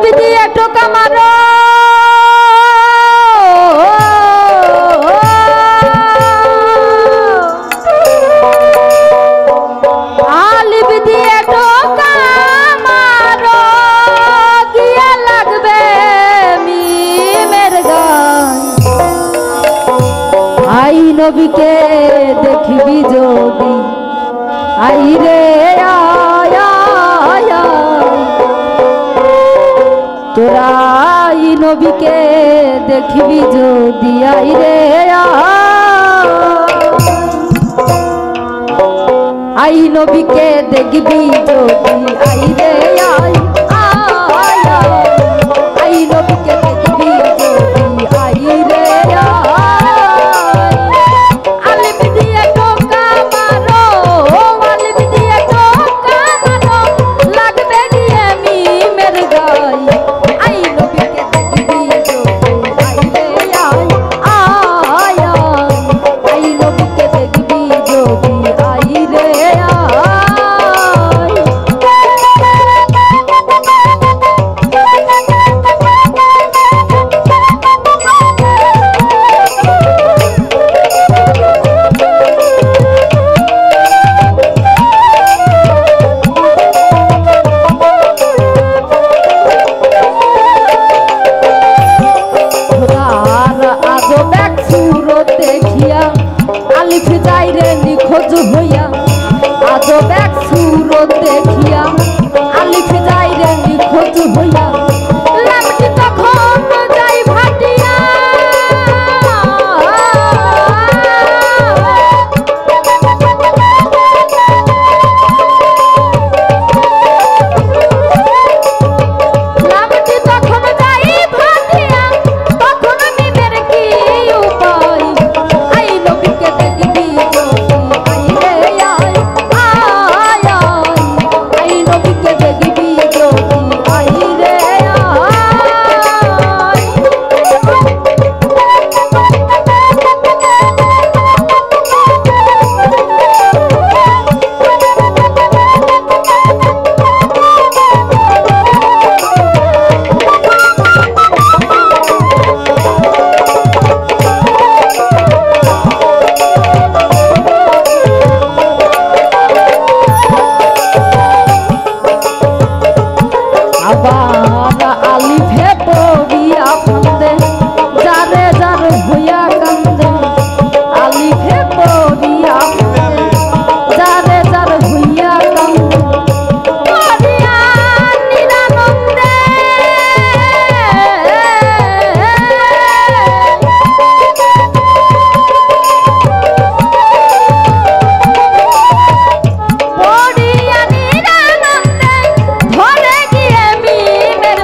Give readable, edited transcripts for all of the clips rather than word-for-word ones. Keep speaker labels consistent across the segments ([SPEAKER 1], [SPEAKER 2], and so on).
[SPEAKER 1] আলিফ দিয়ে টোকা মারো আলিফ দিয়ে টোকা মারো গিয়া লাগবে মিমের গান আই নবীকে দেখবি যদি আই রে তোরা আই নবীকে দেখবি যদি আই রে আই নবীকে দেখবি যদি আই রে আই নবীকে দেখবি যদি আই রে আলিফ দিয়ে টোকা মারো আলিফ দিয়ে টোকা মারো লাগবে নিয়ে মিমের গাই আই নবীকে দেখবি যদি আই রে আই নবীকে দেখবি যদি আই রে আলিফ যাই রে নিখোঁজ হইয়া আজব এক সুরত দেখিয়া আলিফ যাই রে নিখোঁজ হইয়া লামটি তখন যাই ভাটিয়া লামটি তখন যাই ভাটিয়া তখন মিমের কি উপায় আই নবীকে দেখবি যদি আই রে আই নবীকে দেখবি যদি আই রে আবার আলিফে পড়িয়া কান্দে যারে যার হইয়া কান্দে আলিফে পড়িয়া কান্দে যারে যার হইয়া কান্দে পড়িয়া নিরানন্দে পড়িয়া নিরানন্দে ধরে গিয়ে মিমের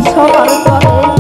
[SPEAKER 1] সবার তরে